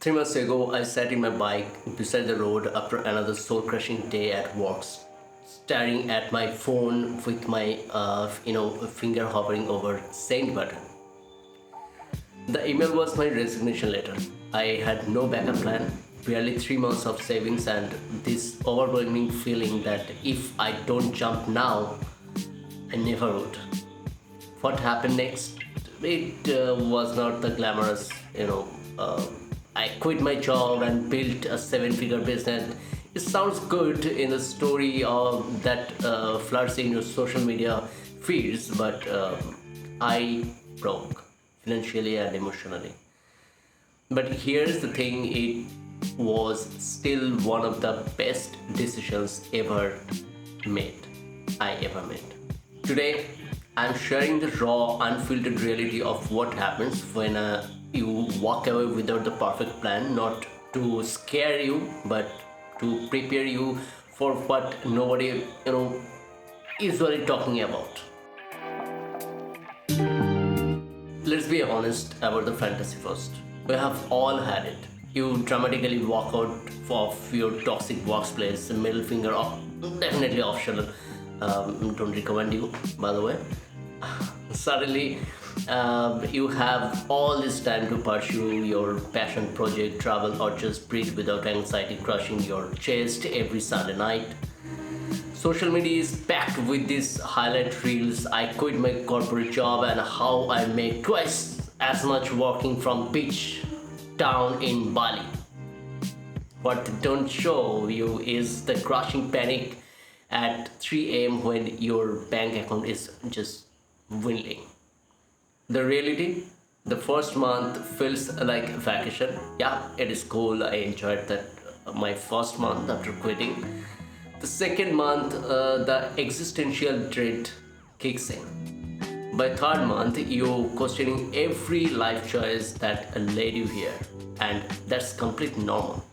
3 months ago, I sat in my bike beside the road after another soul crushing day at work, staring at my phone with my finger hovering over send button. The email was my resignation letter. I had no backup plan, barely 3 months of savings, and this overwhelming feeling that if I don't jump now, I never would. What happened next? It was not the glamorous, I quit my job and built a seven-figure business. It sounds good in the story of that floods in your social media feeds, but I broke financially and emotionally. But here's the thing, it was still one of the best decisions made, I ever made. Today, I'm sharing the raw, unfiltered reality of what happens when you walk away without the perfect plan, not to scare you, but to prepare you for what nobody, usually talking about. Let's be honest about the fantasy first. We have all had it. You dramatically walk out of your toxic workplace, middle finger off, definitely optional. Don't recommend you, by the way. Suddenly, you have all this time to pursue your passion project, travel, or just breathe without anxiety crushing your chest every Sunday night. Social media is packed with these highlight reels. I quit my corporate job and how I make twice as much working from beach town in Bali. What they don't show you is the crushing panic at 3 a.m. when your bank account is just dwindling. The reality, the first month feels like vacation. Yeah, it is cool. I enjoyed that my first month after quitting. The second month, the existential dread kicks in. By third month, you're questioning every life choice that led you here, and that's completely normal.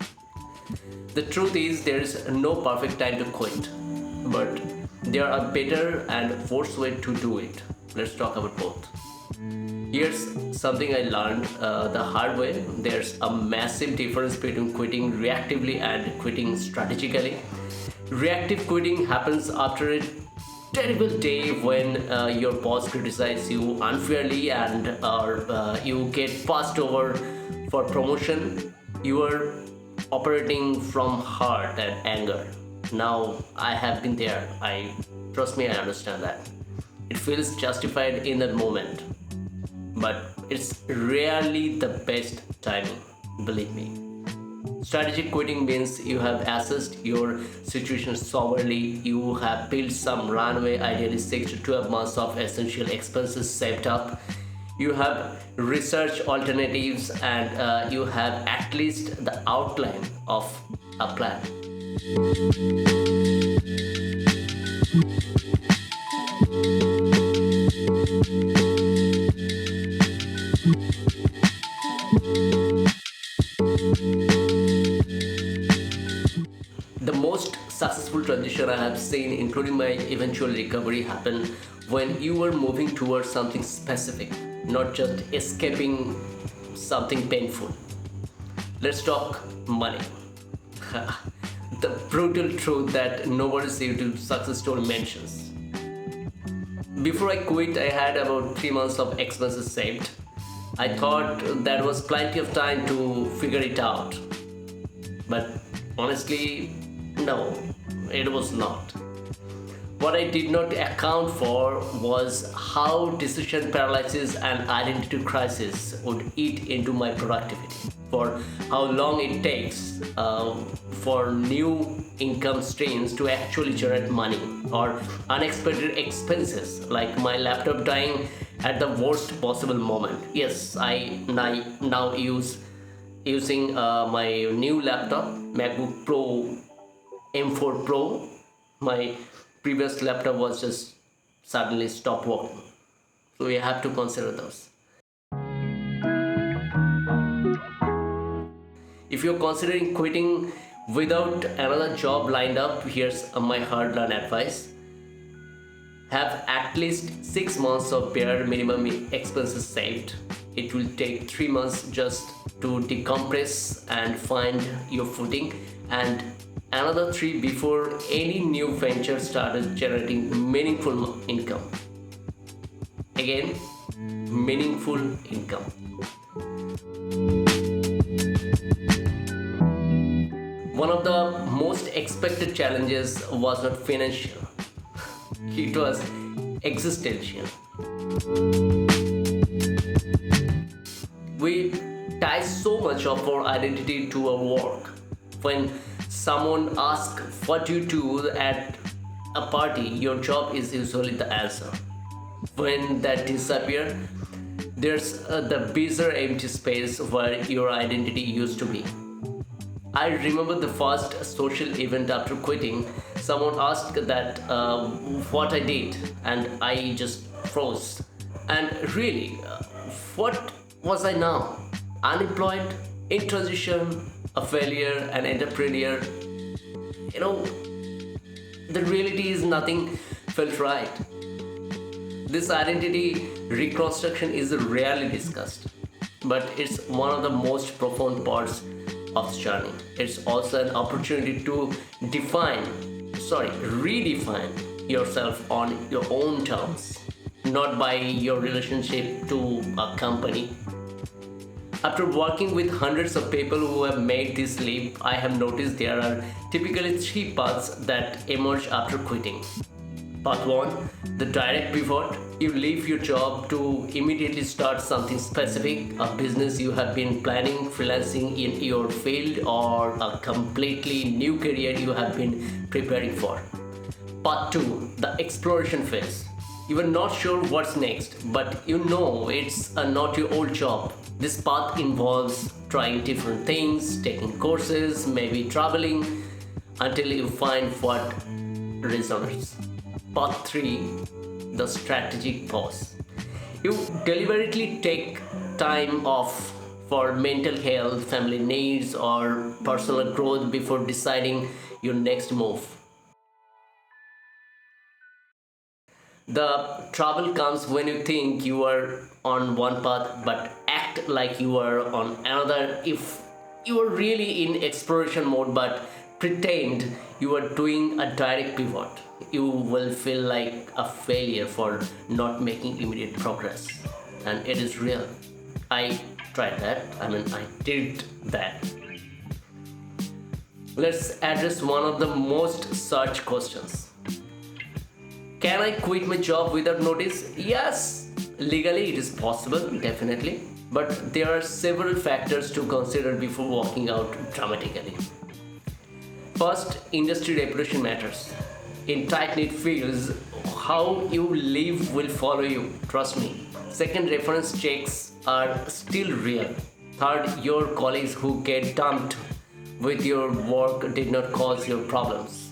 The truth is, there is no perfect time to quit, but there are better and worse way to do it. Let's talk about both. Here's something I learned the hard way. There's a massive difference between quitting reactively and quitting strategically. Reactive quitting happens after a terrible day when your boss criticizes you unfairly and or you get passed over for promotion. You are operating from hurt and anger. Now I have been there. I trust me, I understand that. It feels justified in that moment, but it's rarely the best timing, believe me. Strategic quitting means you have assessed your situation soberly, you have built some runway, ideally 6 to 12 months of essential expenses saved up, you have researched alternatives, and you have at least the outline of a plan. The most successful transition I have seen, including my eventual recovery, happened when you were moving towards something specific, not just escaping something painful. Let's talk money. The brutal truth that nobody's YouTube success story mentions. Before I quit, I had about 3 months of expenses saved. I thought that was plenty of time to figure it out. But honestly, no, it was not. What I did not account for was how decision paralysis and identity crisis would eat into my productivity, for how long it takes for new income streams to actually generate money, or unexpected expenses like my laptop dying at the worst possible moment. Yes, I now using my new laptop, MacBook Pro M4 Pro. My previous laptop was just suddenly stopped working. So we have to consider those. If you're considering quitting without another job lined up, here's my hard-learned advice. Have at least 6 months of bare minimum expenses saved. It will take 3 months just to decompress and find your footing, and another 3 before any new venture started generating meaningful income. Again, meaningful income. One of the most expected challenges was not financial, it was existential. We tie so much of our identity to our work. When someone asks what you do at a party, your job is usually the answer. When that disappears, there's the bizarre empty space where your identity used to be. I remember the first social event after quitting. Someone asked that what I did, and I just froze. And really, what was I now? Unemployed, in transition, a failure, an entrepreneur. You know, the reality is nothing felt right. This identity reconstruction is rarely discussed, but it's one of the most profound parts of this journey. It's also an opportunity to redefine yourself on your own terms, not by your relationship to a company. After working with hundreds of people who have made this leap, I have noticed there are typically 3 paths that emerge after quitting. Path 1, the direct pivot. You leave your job to immediately start something specific, a business you have been planning, freelancing in your field, or a completely new career you have been preparing for. Part 2, the exploration phase. You are not sure what's next, but you know it's not your old job. This path involves trying different things, taking courses, maybe traveling, until you find what resonates. Part 3, the strategic pause. You deliberately take time off for mental health, family needs, or personal growth before deciding your next move. The trouble comes when you think you are on one path but act like you are on another. If you are really in exploration mode but pretend you are doing a direct pivot, you will feel like a failure for not making immediate progress. And it is real. I tried that. I did that. Let's address one of the most searched questions. Can I quit my job without notice? Yes, legally it is possible, definitely. But there are several factors to consider before walking out dramatically. First, industry reputation matters. In tight-knit fields, how you live will follow you, trust me. Second, reference checks are still real. Third, your colleagues who get dumped with your work did not cause your problems.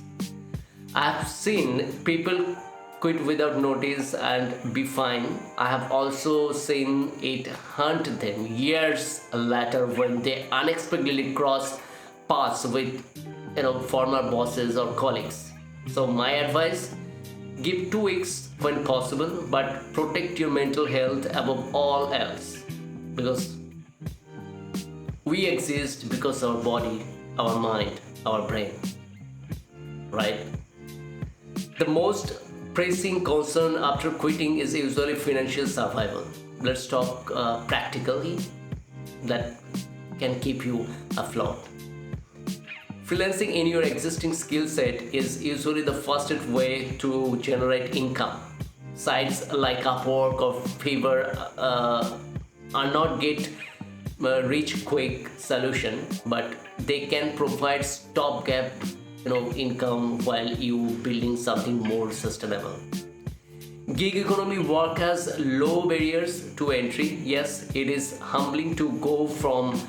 I have seen people quit without notice and be fine. I have also seen it haunt them years later when they unexpectedly cross paths with former bosses or colleagues. So my advice, give 2 weeks when possible, but protect your mental health above all else, because we exist because our body, our mind, our brain, right? The most pressing concern after quitting is usually financial survival. Let's talk practically that can keep you afloat. Freelancing in your existing skill set is usually the fastest way to generate income. Sites like Upwork or Fiverr are not get rich quick solution, but they can provide stopgap income while you building something more sustainable. Gig economy work has low barriers to entry. Yes, it is humbling to go from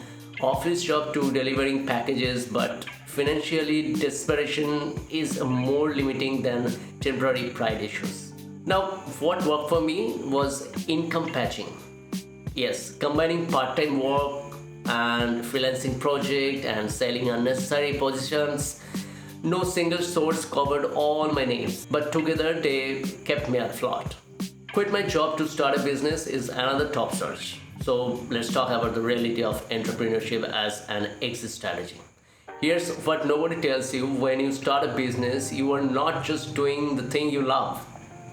office job to delivering packages, but financially desperation is more limiting than temporary pride issues. Now, what worked for me was income patching. Yes, combining part-time work and freelancing project and selling unnecessary positions. No single source covered all my needs, but together they kept me afloat. Quit my job to start a business is another top search. So let's talk about the reality of entrepreneurship as an exit strategy. Here's what nobody tells you: when you start a business, you are not just doing the thing you love.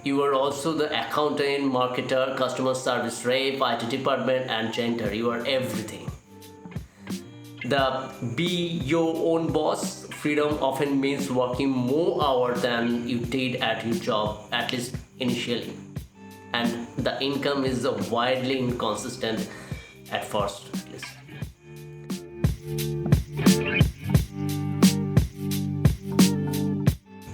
You are also the accountant, marketer, customer service rep, IT department, and janitor. You are everything. The be your own boss freedom often means working more hours than you did at your job, at least initially. And the income is widely inconsistent at first, at least.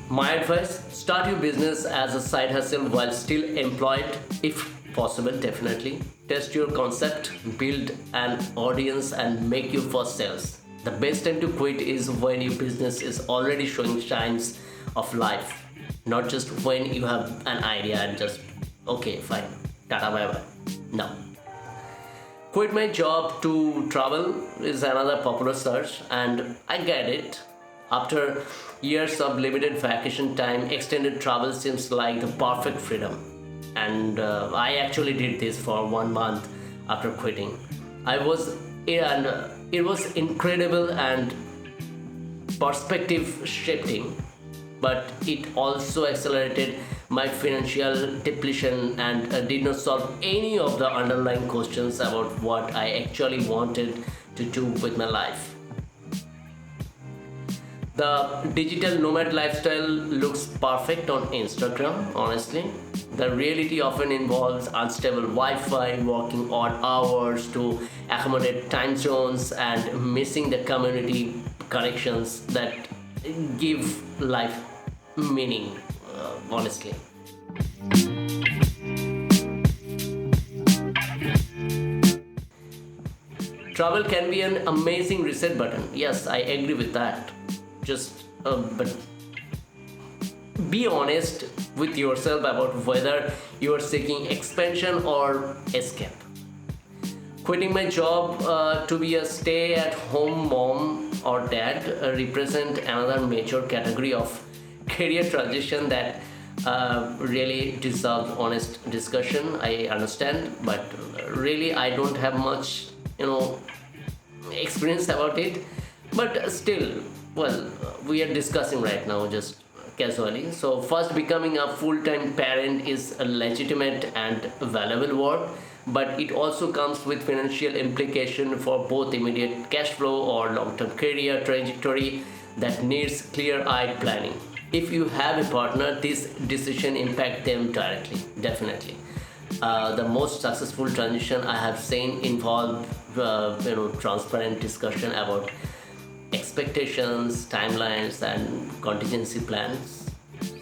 My advice: start your business as a side hustle while still employed, if possible, definitely. Test your concept, build an audience, and make your first sales. The best time to quit is when your business is already showing signs of life, not just when you have an idea and just, okay, fine, tata, bye bye. No. Quit my job to travel is another popular search, and I get it. After years of limited vacation time, extended travel seems like the perfect freedom. And I actually did this for 1 month after quitting. It was incredible and perspective shifting, but it also accelerated my financial depletion and did not solve any of the underlying questions about what I actually wanted to do with my life. The digital nomad lifestyle looks perfect on Instagram, honestly. The reality often involves unstable Wi-Fi, working odd hours to accommodate time zones, and missing the community connections that give life meaning, honestly. Travel can be an amazing reset button. Yes, I agree with that. But be honest with yourself about whether you are seeking expansion or escape. Quitting my job to be a stay-at-home mom or dad represent another major category of career transition that really deserves honest discussion. I understand, but really I don't have much, experience about it. But still, well, we are discussing right now just casually. So first, becoming a full-time parent is a legitimate and valuable work, but it also comes with financial implication for both immediate cash flow or long-term career trajectory that needs clear-eyed planning. If you have a partner, this decision impact them directly, definitely. The most successful transition I have seen involve transparent discussion about expectations, timelines, and contingency plans.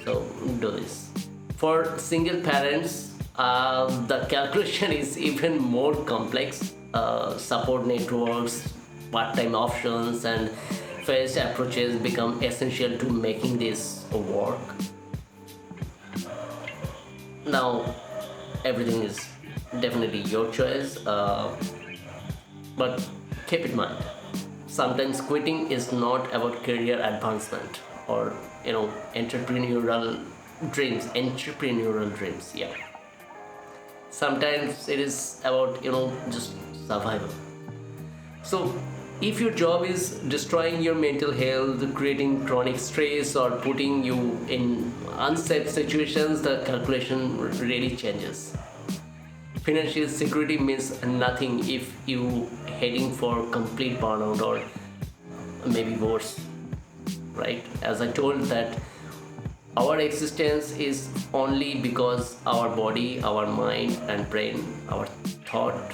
So do this. For single parents, the calculation is even more complex. Support networks, part-time options, and phased approaches become essential to making this work. Now, everything is definitely your choice, but keep in mind, sometimes quitting is not about career advancement or entrepreneurial dreams. Yeah, sometimes it is about just survival. So if your job is destroying your mental health, creating chronic stress, or putting you in unsafe situations, the calculation really changes. Financial security means nothing if you heading for complete burnout or maybe worse, right? As I told that our existence is only because our body, our mind and brain, our thought.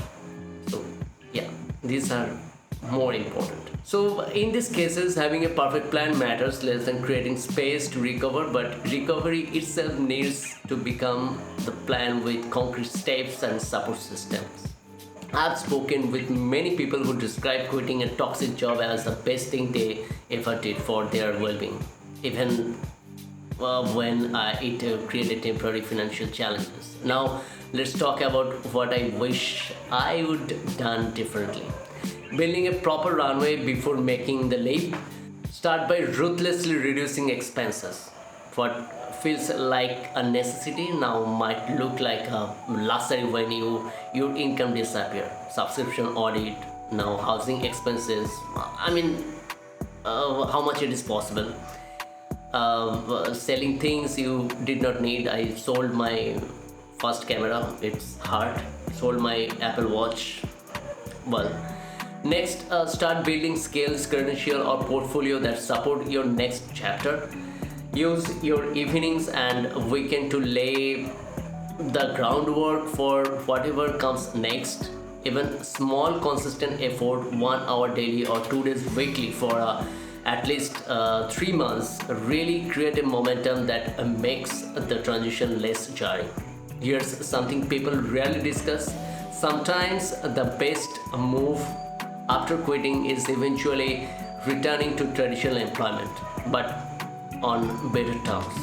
So yeah, these are more important. So in these cases, having a perfect plan matters less than creating space to recover, but recovery itself needs to become the plan with concrete steps and support systems. I've spoken with many people who describe quitting a toxic job as the best thing they ever did for their well-being, even when it created temporary financial challenges. Now, let's talk about what I wish I would done differently. Building a proper runway before making the leap. Start by ruthlessly reducing expenses. What feels like a necessity now might look like a luxury when your income disappear. Subscription audit, now housing expenses. I mean, how much it is possible. Selling things you did not need. I sold my first camera. It's hard. Sold my Apple Watch. Well, next, start building skills, credential, or portfolio that support your next chapter. Use your evenings and weekend to lay the groundwork for whatever comes next. Even small, consistent effort, 1 hour daily or 2 days weekly for at least 3 months, really create a momentum that makes the transition less jarring. Here's something people rarely discuss. Sometimes the best move after quitting is eventually returning to traditional employment, but on better terms.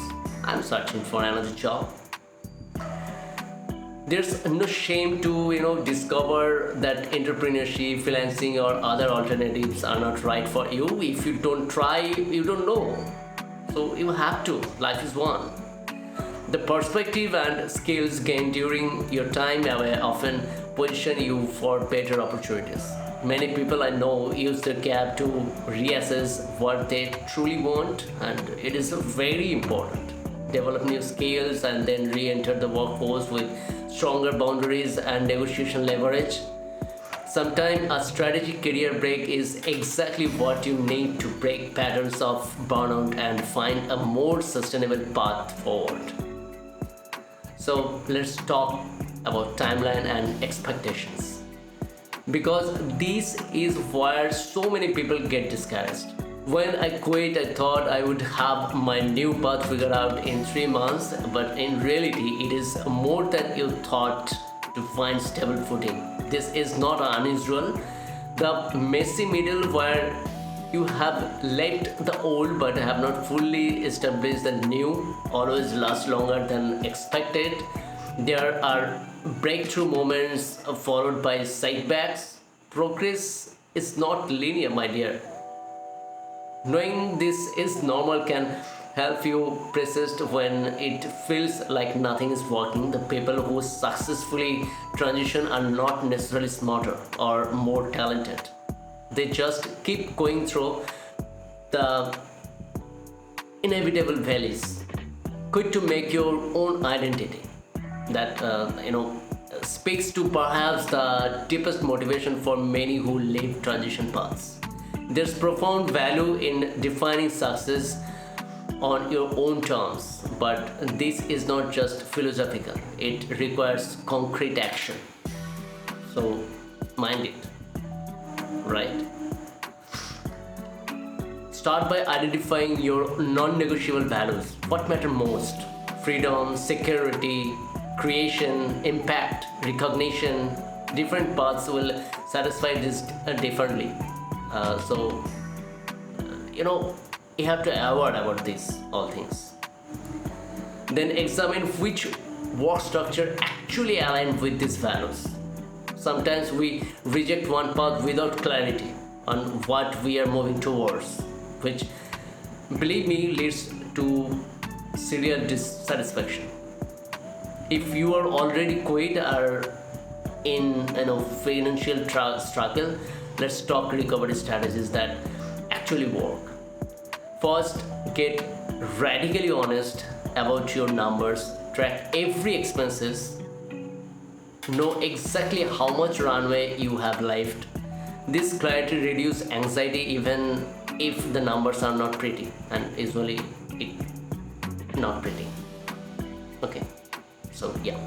I'm searching for another job. There's no shame to discover that entrepreneurship, freelancing, or other alternatives are not right for you. If you don't try, you don't know. So you have to. Life is one. The perspective and skills gained during your time away often position you for better opportunities. Many people I know use the gap to reassess what they truly want, and it is very important. Develop new skills and then re-enter the workforce with stronger boundaries and negotiation leverage. Sometimes a strategic career break is exactly what you need to break patterns of burnout and find a more sustainable path forward. So let's talk about timeline and expectations, because this is where so many people get discouraged. When I quit, I thought I would have my new path figured out in 3 months, but in reality, it is more than you thought to find stable footing. This is not unusual. The messy middle where you have left the old but have not fully established the new always lasts longer than expected. There are breakthrough moments followed by setbacks. Progress is not linear, my dear. Knowing this is normal can help you persist when it feels like nothing is working. The people who successfully transition are not necessarily smarter or more talented. They just keep going through the inevitable valleys. Quit to make your own identity. That speaks to perhaps the deepest motivation for many who live transition paths. There's profound value in defining success on your own terms, but this is not just philosophical, it requires concrete action. So, mind it, right? Start by identifying your non negotiable values. What matter most? Freedom, security, creation, impact, recognition. Different paths will satisfy this differently. So you have to avoid about these all things. Then examine which work structure actually align with these values. Sometimes we reject one path without clarity on what we are moving towards, which, believe me, leads to serious dissatisfaction. If you are already quit or in financial struggle, let's talk recovery strategies that actually work. First, get radically honest about your numbers. Track every expenses. Know exactly how much runway you have left. This clarity reduces anxiety even if the numbers are not pretty, and usually it not pretty. Okay, so yeah.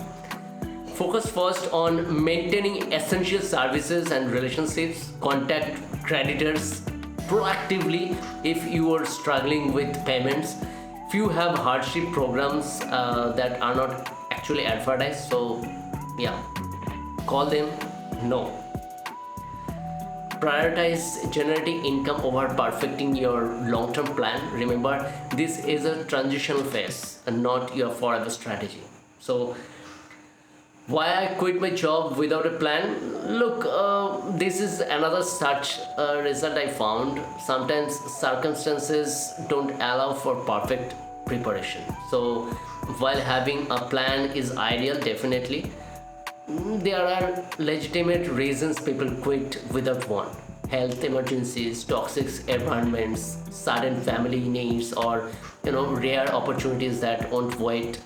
Focus first on maintaining essential services and relationships. Contact creditors proactively if you are struggling with payments. Few have hardship programs that are not actually advertised, so yeah, call them. No. Prioritize generating income over perfecting your long-term plan. Remember, this is a transitional phase and not your forever strategy. So why I quit my job without a plan? Look, this is another such result I found. Sometimes circumstances don't allow for perfect preparation. So while having a plan is ideal, definitely there are legitimate reasons people quit without one: health emergencies, toxic environments, sudden family needs, or rare opportunities that won't wait.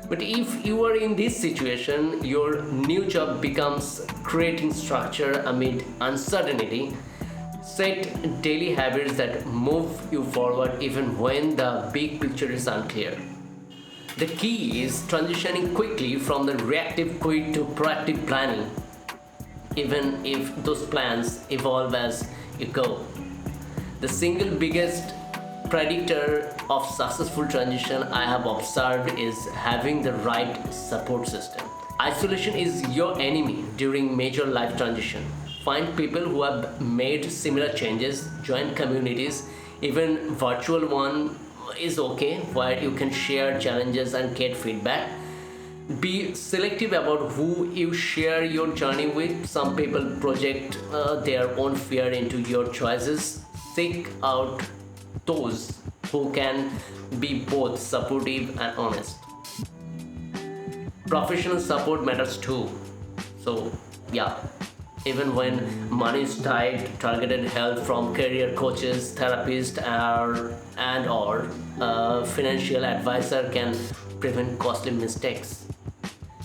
But if you are in this situation, your new job becomes creating structure amid uncertainty. Set daily habits that move you forward even when the big picture is unclear. The key is transitioning quickly from the reactive quit to proactive planning, even if those plans evolve as you go. The single biggest predictor of successful transition I have observed is having the right support system. Isolation is your enemy during major life transition. Find people who have made similar changes, join communities, even virtual one is okay, where you can share challenges and get feedback. Be selective about who you share your journey with. Some people project their own fear into your choices. Seek out those who can be both supportive and honest. Professional support matters too. So yeah, even when money is tight, targeted help from career coaches, therapists, or financial advisor can prevent costly mistakes.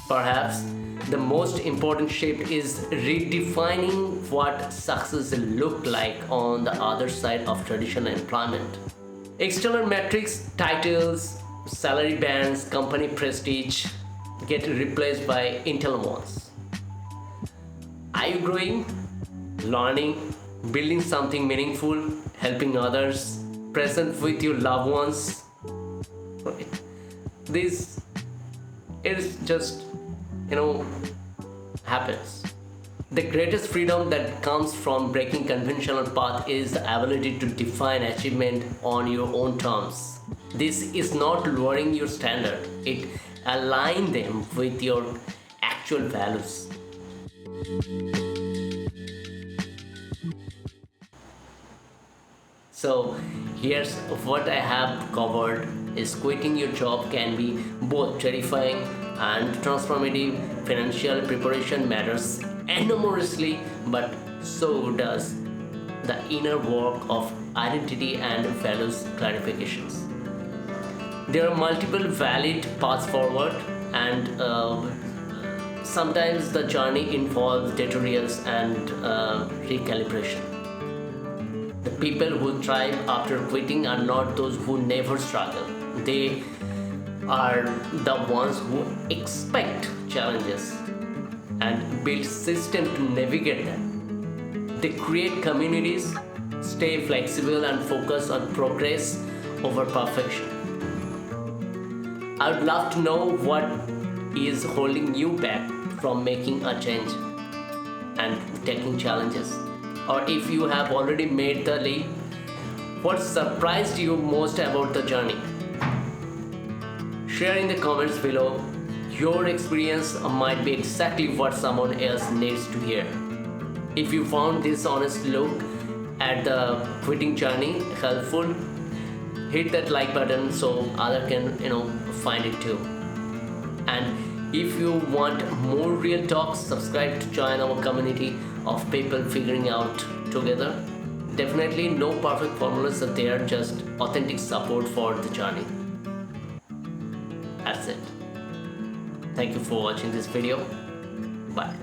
Perhaps the most important shift is redefining what success look like on the other side of traditional employment. External metrics, titles, salary bands, company prestige get replaced by internal ones. Are you growing, learning, building something meaningful, helping others, present with your loved ones? Right. This is just, happens. The greatest freedom that comes from breaking conventional path is the ability to define achievement on your own terms. This is not lowering your standard, it aligns them with your actual values. So here's what I have covered is quitting your job can be both terrifying and transformative. Financial preparation matters enormously, but so does the inner work of identity and values clarifications. There are multiple valid paths forward, and sometimes the journey involves detours and recalibration. The people who thrive after quitting are not those who never struggle. They are the ones who expect challenges and build systems to navigate them. They create communities, stay flexible, and focus on progress over perfection. I would love to know what is holding you back from making a change and taking challenges. Or if you have already made the leap, what surprised you most about the journey? Share in the comments below. Your experience might be exactly what someone else needs to hear. If you found this honest look at the quitting journey helpful, hit that like button so others can find it too. And if you want more real talks, subscribe to join our community of people figuring out together. Definitely no perfect formulas are there, just authentic support for the journey. That's it. Thank you for watching this video. Bye.